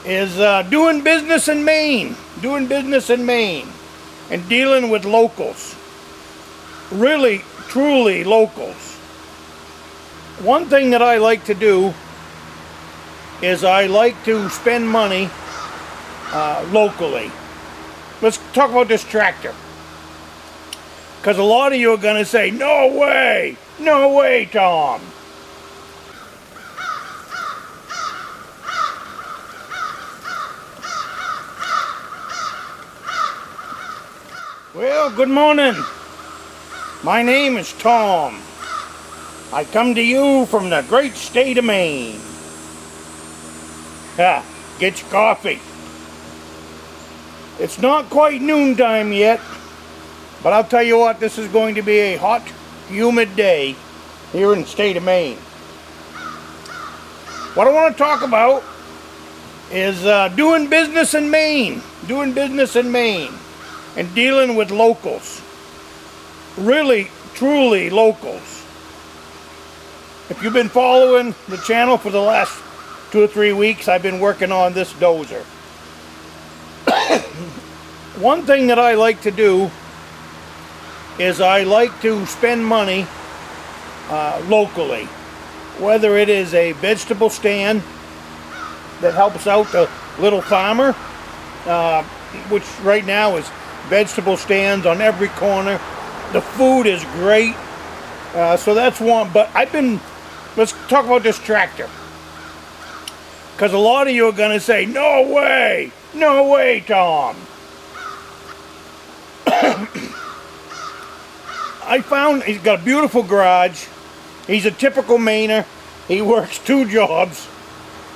is doing business in Maine. Doing business in Maine and dealing with locals. Really, truly locals. One thing that I like to do is I like to spend money locally. Let's talk about this tractor. Because a lot of you are going to say, no way, Tom. Well, good morning. My name is Tom. I come to you from the great state of Maine. Get your coffee. It's not quite noontime yet, but I'll tell you what, this is going to be a hot, humid day here in the state of Maine. What I want to talk about is doing business in Maine. Doing business in Maine and dealing with locals. Really, truly locals. If you've been following the channel for the last 2 or 3 weeks, I've been working on this dozer. One thing that I like to do is I like to spend money locally. Whether it is a vegetable stand that helps out the little farmer, which right now is vegetable stands on every corner. The food is great. So that's one. But let's talk about this tractor. Because a lot of you are going to say, no way, Tom. I found he's got a beautiful garage. He's a typical Mainer. He works 2 jobs.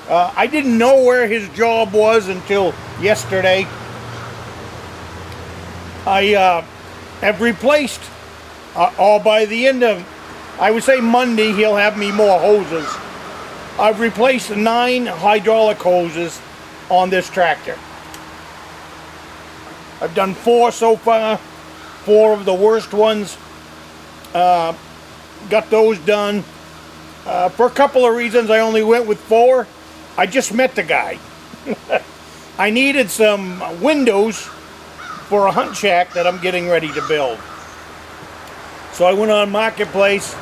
I didn't know where his job was until yesterday. I have replaced, all by the end of, I would say Monday, he'll have me more hoses. I've replaced 9 hydraulic hoses on this tractor. I've done 4 so far, 4 of the worst ones. Got those done. For a couple of reasons, I only went with 4. I just met the guy. I needed some windows for a hunt shack that I'm getting ready to build. So I went on Marketplace,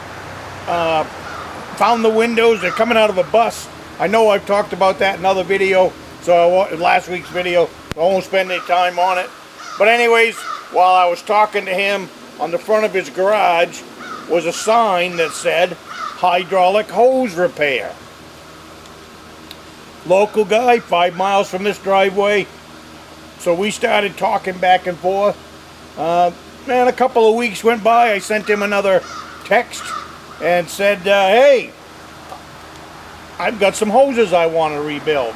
found the windows. They're coming out of a bus. I know I've talked about that in another video, so last week's video, I won't spend any time on it. But anyways, while I was talking to him, on the front of his garage was a sign that said hydraulic hose repair. Local guy, 5 miles from this driveway. So we started talking back and forth. Man, a couple of weeks went by. I sent him another text and said, hey, I've got some hoses I want to rebuild.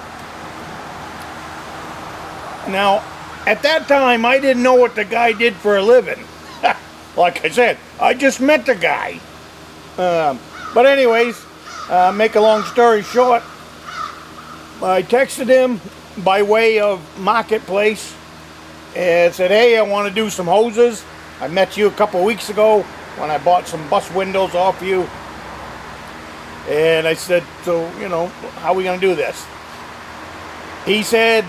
Now, at that time, I didn't know what the guy did for a living. Like I said, I just met the guy. But anyways, make a long story short, I texted him by way of Marketplace and said, hey, I want to do some hoses. I met you a couple of weeks ago when I bought some bus windows off you. And I said, so, you know, how are we going to do this? He said,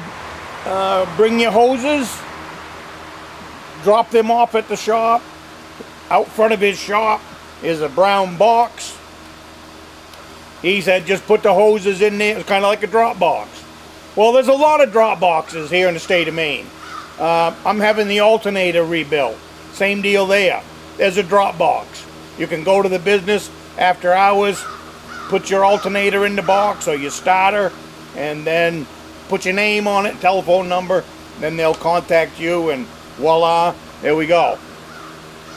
bring your hoses, drop them off at the shop. Out front of his shop is a brown box. He said, just put the hoses in there. It's kind of like a drop box. Well, there's a lot of drop boxes here in the state of Maine. I'm having the alternator rebuilt. Same deal there. There's a drop box. You can go to the business after hours, put your alternator in the box or your starter, and then put your name on it, telephone number, then they'll contact you, and voila, there we go.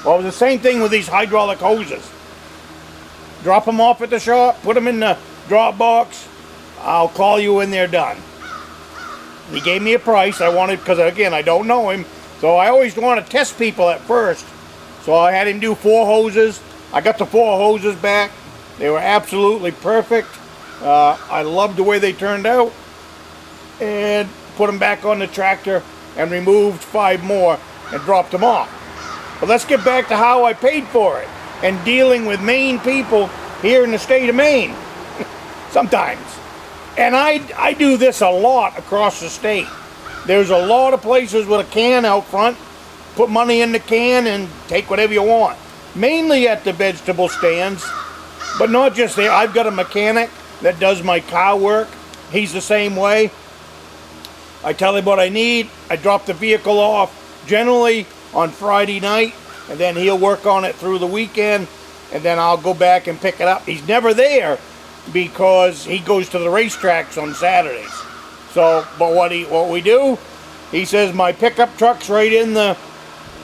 Well, it was the same thing with these hydraulic hoses. Drop them off at the shop, put them in the drop box. I'll call you when they're done. He gave me a price. I wanted, because again, I don't know him, so I always want to test people at first. So I had him do 4 hoses. I got the 4 hoses back. They were absolutely perfect. I loved the way they turned out. And put them back on the tractor and removed 5 more and dropped them off. But let's get back to how I paid for it and dealing with Maine people here in the state of Maine. Sometimes. And I do this a lot across the state. There's a lot of places with a can out front. Put money in the can and take whatever you want. Mainly at the vegetable stands, but not just there. I've got a mechanic that does my car work. He's the same way. I tell him what I need. I drop the vehicle off generally on Friday night, and then he'll work on it through the weekend, and then I'll go back and pick it up. He's never there because he goes to the racetracks on Saturdays. So, but what we do, he says, my pickup truck's right in the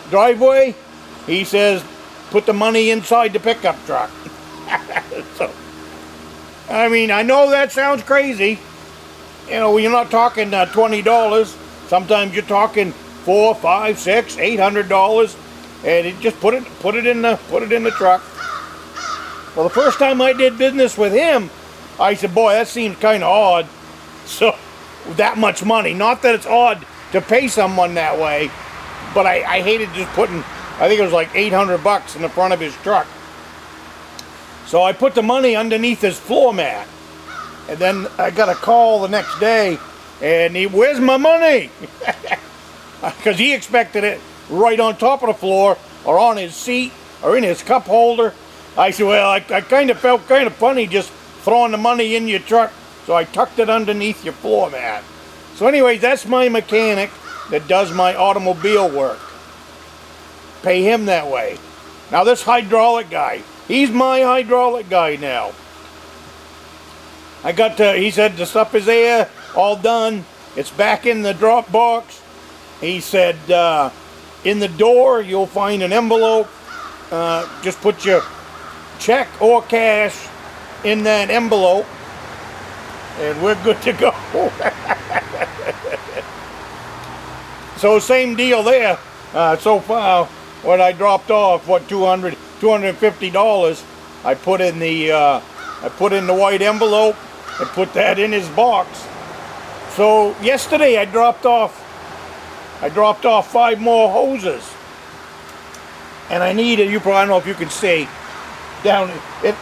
driveway. He says, put the money inside the pickup truck. So, I mean, I know that sounds crazy. You know, you're not talking $20. Sometimes you're talking $400, $500, $600, $800, and it just put it in the truck. Well, the first time I did business with him, I said, boy, that seems kind of odd. So, that much money. Not that it's odd to pay someone that way, but I hated just putting, I think it was like $800 in the front of his truck. So I put the money underneath his floor mat. And then I got a call the next day, and where's my money? Because he expected it right on top of the floor, or on his seat, or in his cup holder. I said, well, I kind of felt kind of funny just throwing the money in your truck, so I tucked it underneath your floor mat. So anyways, that's my mechanic that does my automobile work. Pay him that way. Now this hydraulic guy, he's my hydraulic guy now. He said the stuff is there, all done. It's back in the drop box. He said, in the door, you'll find an envelope. Just put your check or cash in that envelope, and we're good to go. So same deal there. So far, what I dropped off, $250. I put in the white envelope and put that in his box. So yesterday I dropped off 5 more hoses, and I needed, I don't know if you can see down,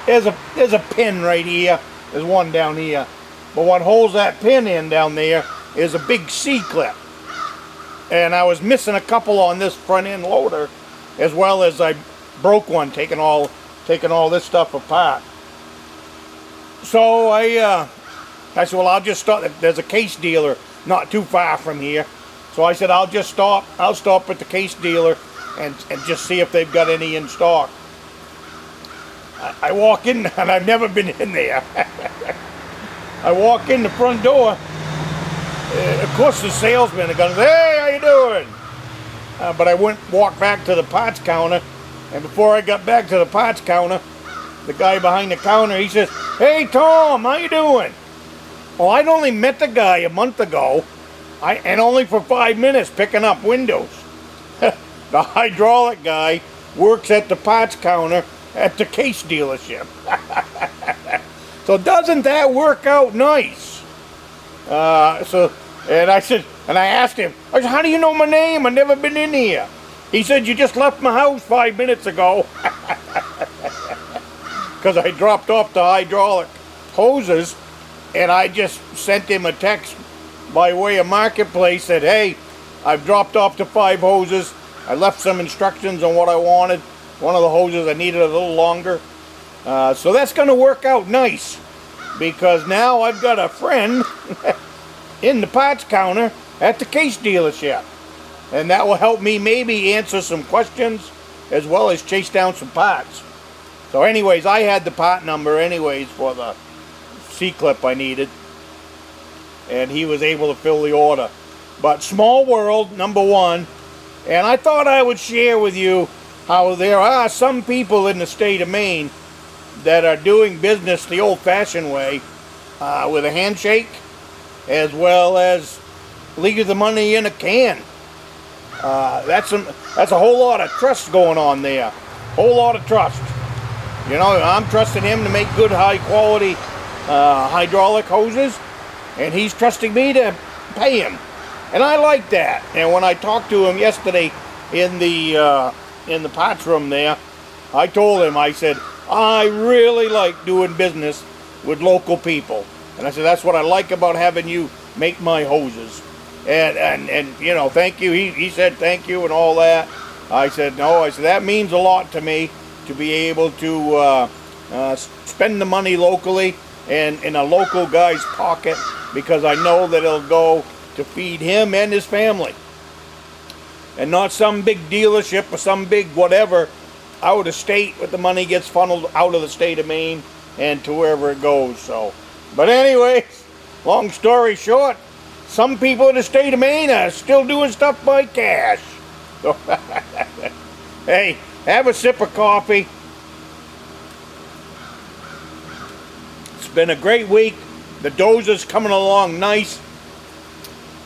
there's a pin right here. There's one down here, but what holds that pin in down there is a big C-clip, and I was missing a couple on this front end loader, as well as I broke one taking all this stuff apart. So I said, well, I'll just stop. There's a case dealer not too far from here. So I said, I'll stop at the case dealer and just see if they've got any in stock. I walk in, and I've never been in there. I walk in the front door. Of course, the salesman goes, hey, how you doing? But I walked back to the parts counter, and before I got back to the parts counter, the guy behind the counter, he says, hey, Tom, how you doing? Well, I'd only met the guy a month ago, and only for 5 minutes picking up windows. The hydraulic guy works at the parts counter at the case dealership. So doesn't that work out nice? And I asked him, I said, how do you know my name? I've never been in here. He said, you just left my house 5 minutes ago. Because I dropped off the hydraulic hoses, and I just sent him a text by way of Marketplace, said, hey, I've dropped off the 5 hoses. I left some instructions on what I wanted. One of the hoses I needed a little longer. So that's going to work out nice, because now I've got a friend in the parts counter at the case dealership. And that will help me maybe answer some questions as well as chase down some parts. So anyways, I had the part number anyways for the C-clip I needed, and he was able to fill the order. But small world, number one. And I thought I would share with you how there are some people in the state of Maine that are doing business the old-fashioned way, with a handshake, as well as leave the money in a can. That's a whole lot of trust going on there. Whole lot of trust. You know, I'm trusting him to make good, high-quality hydraulic hoses, and he's trusting me to pay him. And I like that. And when I talked to him yesterday in the parts room there, I told him, I said, I really like doing business with local people. And I said, that's what I like about having you make my hoses. And you know, thank you. He said thank you and all that. I said, no. I said, that means a lot to me to be able to spend the money locally and in a local guy's pocket, because I know that it'll go to feed him and his family. And not some big dealership or some big whatever out of state, but the money gets funneled out of the state of Maine and to wherever it goes. So, but anyways, long story short, some people in the state of Maine are still doing stuff by cash. So, hey, have a sip of coffee. It's been a great week. The dozer's coming along nice.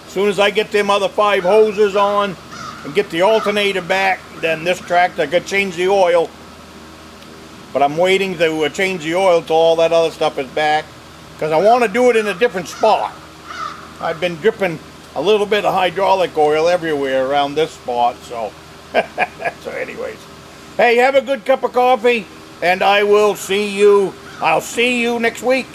As soon as I get them other 5 hoses on and get the alternator back, then this tractor could change the oil. But I'm waiting to change the oil till all that other stuff is back, because I want to do it in a different spot. I've been dripping a little bit of hydraulic oil everywhere around this spot, so so anyways, hey, have a good cup of coffee, and I'll see you next week.